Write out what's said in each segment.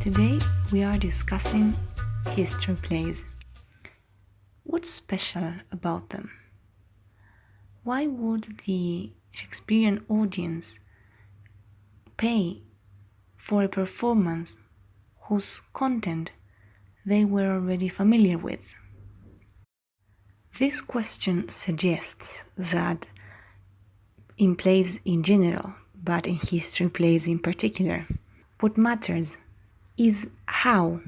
Today we are discussing history plays. What's special about them? Why would the Shakespearean audience pay for a performance whose content they were already familiar with? This question suggests that in plays in general, but in history plays in particular, what matters is how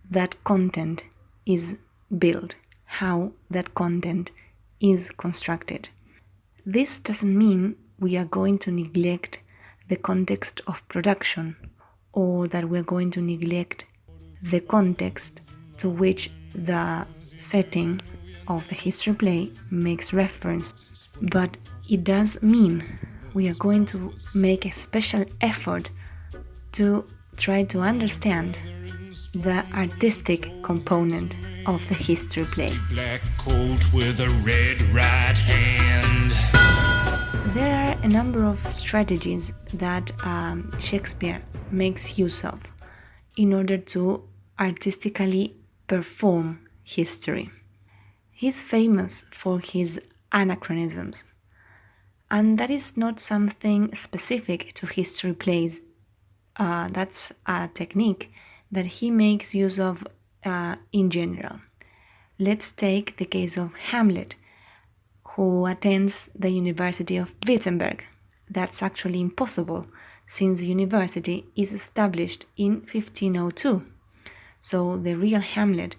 that content is built, how that content is constructed. This doesn't mean we are going to neglect the context of production or that we're going to neglect the context to which the setting of the history play makes reference, but it does mean we are going to make a special effort to try to understand the artistic component of the history play. Black coat with a red right hand. There are a number of strategies that Shakespeare makes use of in order to artistically perform history. He's famous for his anachronisms, and that is not something specific to history plays. That's a technique that he makes use of in general. Let's take the case of Hamlet, who attends the University of Wittenberg. That's actually impossible, since the university is established in 1502. So the real Hamlet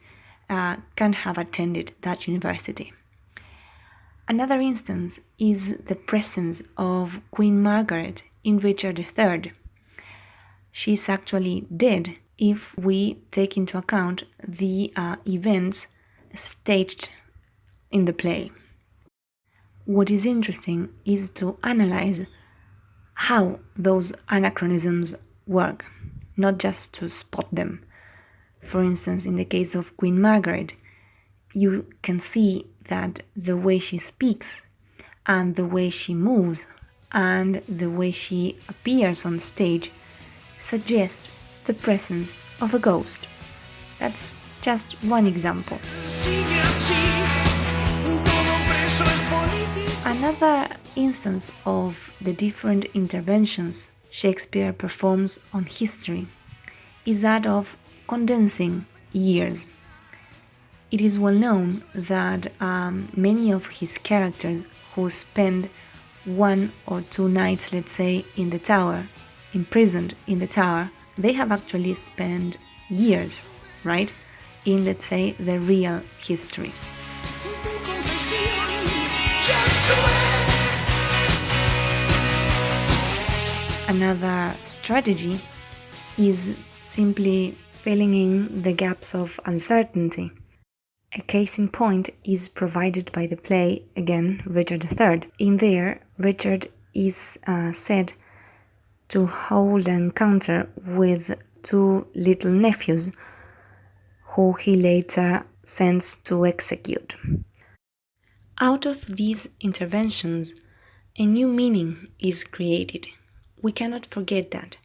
can't have attended that university. Another instance is the presence of Queen Margaret in Richard III. She's actually dead if we take into account the events staged in the play. What is interesting is to analyze how those anachronisms work, not just to spot them. For instance, in the case of Queen Margaret, you can see that the way she speaks and the way she moves and the way she appears on stage suggest the presence of a ghost. That's just one example. Another instance of the different interventions Shakespeare performs on history is that of condensing years. It is well known that many of his characters who spend 1 or 2 nights, let's say, in the tower, imprisoned in the tower, they have actually spent years, right, in, let's say, the real history. Another strategy is simply filling in the gaps of uncertainty. A case in point is provided by the play, again, Richard III. In there, Richard is said to hold an encounter with 2 little nephews who he later sends to execute. Out of these interventions, a new meaning is created. We cannot forget that.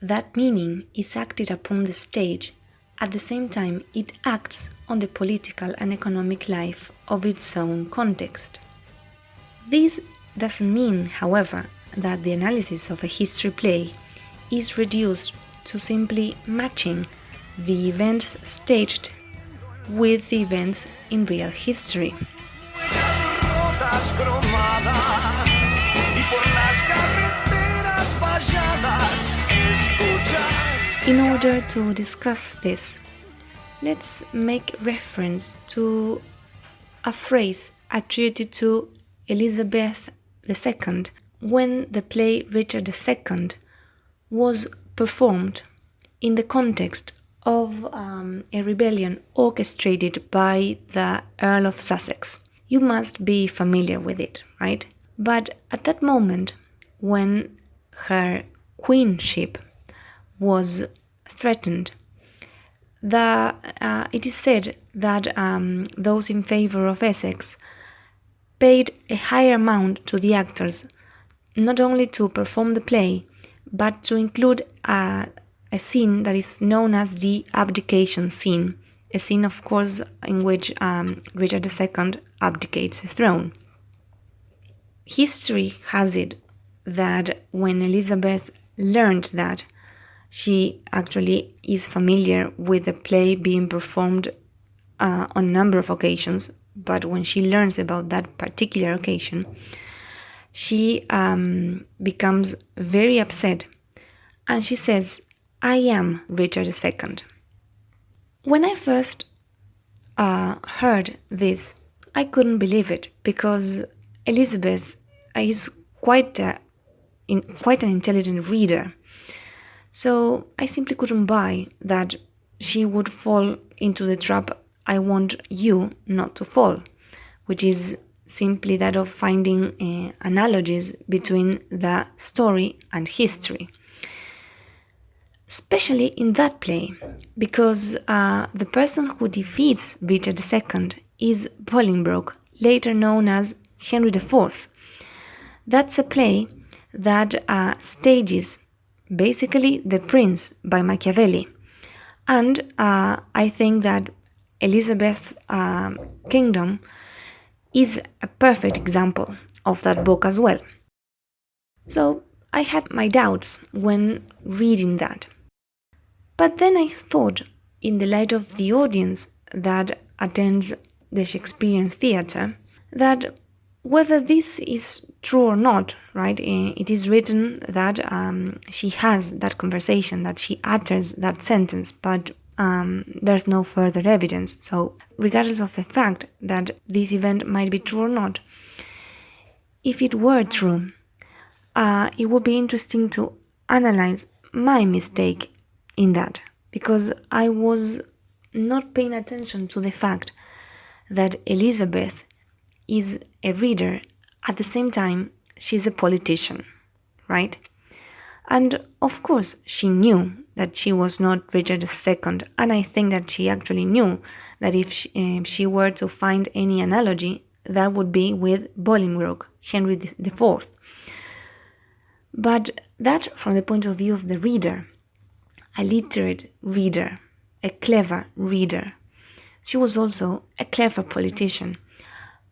That meaning is acted upon the stage. At the same time, it acts on the political and economic life of its own context. This doesn't mean, however, that the analysis of a history play is reduced to simply matching the events staged with the events in real history. In order to discuss this, let's make reference to a phrase attributed to Elizabeth II when the play Richard II was performed in the context of a rebellion orchestrated by the Earl of Sussex. You must be familiar with it, right? But at that moment, when her queenship was threatened, it is said that those in favor of Essex paid a higher amount to the actors, not only to perform the play, but to include a a scene that is known as the abdication scene, a scene, of course, in which Richard II abdicates the throne. History has it that when Elizabeth learned that, she actually is familiar with the play being performed on a number of occasions, but when she learns about that particular occasion, she becomes very upset, and she says, "I am Richard II." When I first heard this, I couldn't believe it, because Elizabeth is quite an intelligent reader. So I simply couldn't buy that she would fall into the trap I want you not to fall, which is simply that of finding analogies between the story and history. Especially in that play, because the person who defeats Richard II is Bolingbroke, later known as Henry IV. That's a play that stages basically The Prince by Machiavelli. And I think that Elizabeth's Kingdom is a perfect example of that book as well. So I had my doubts when reading that. But then I thought, in the light of the audience that attends the Shakespearean theatre, that whether this is true or not, right? It is written that she has that conversation, that she utters that sentence, but there's no further evidence. So regardless of the fact that this event might be true or not, if it were true, it would be interesting to analyze my mistake in that, because I was not paying attention to the fact that Elizabeth is a reader. At the same time, she's a politician, right? And of course, she knew that she was not Richard II, and I think that she actually knew that if she were to find any analogy, that would be with Bolingbroke, Henry IV. But that from the point of view of the reader, a literate reader, a clever reader. She was also a clever politician,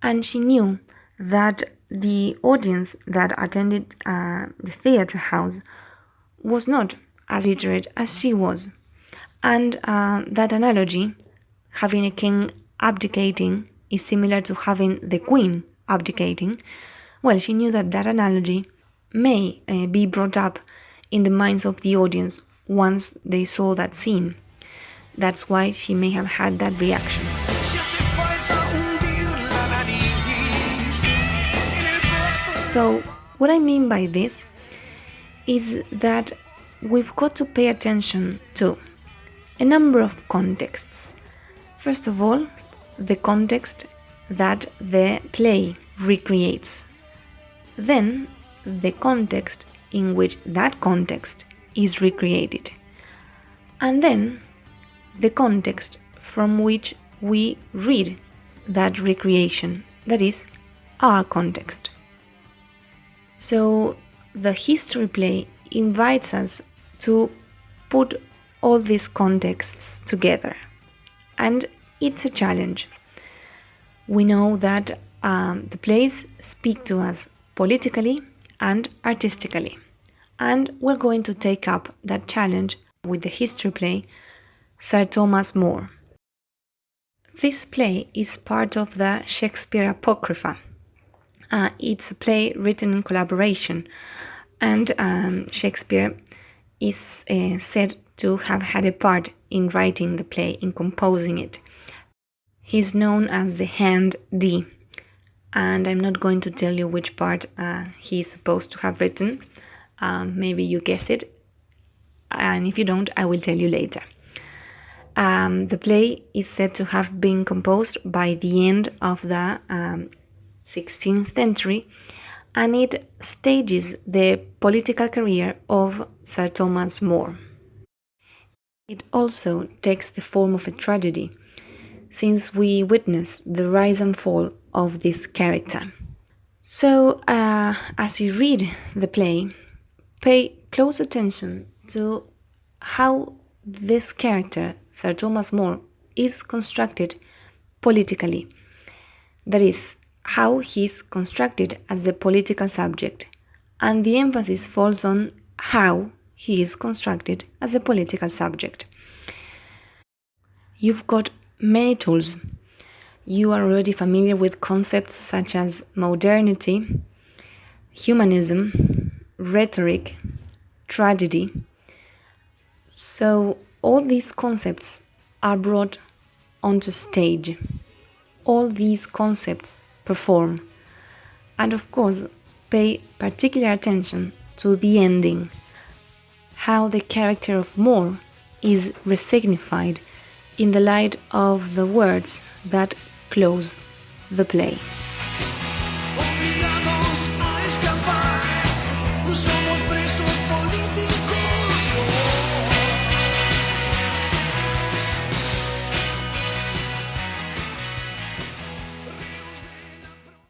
and she knew that the audience that attended the theatre house was not as literate as she was. And that analogy, having a king abdicating, is similar to having the queen abdicating. Well, she knew that that analogy may be brought up in the minds of the audience once they saw that scene. That's why she may have had that reaction. So, what I mean by this is that we've got to pay attention to a number of contexts. First of all, the context that the play recreates. Then, the context in which that context is recreated. And then, the context from which we read that recreation, that is, our context. So, the history play invites us to put all these contexts together. And it's a challenge. We know that the plays speak to us politically and artistically. And we're going to take up that challenge with the history play Sir Thomas More. This play is part of the Shakespeare Apocrypha. It's a play written in collaboration, and Shakespeare is said to have had a part in writing the play, in composing it. He's known as the Hand D, and I'm not going to tell you which part he's supposed to have written. Maybe you guess it, and if you don't, I will tell you later. The play is said to have been composed by the end of the 16th century, and it stages the political career of Sir Thomas More. It also takes the form of a tragedy, since we witness the rise and fall of this character. So, as you read the play, pay close attention to how this character, Sir Thomas More, is constructed politically. That is, how he is constructed as a political subject, and the emphasis falls on how he is constructed as a political subject. You've got many tools. You are already familiar with concepts such as modernity, humanism, rhetoric, tragedy. So all these concepts are brought onto stage. All these concepts perform. And of course, pay particular attention to the ending, how the character of More is resignified in the light of the words that close the play. Obligados a escapar,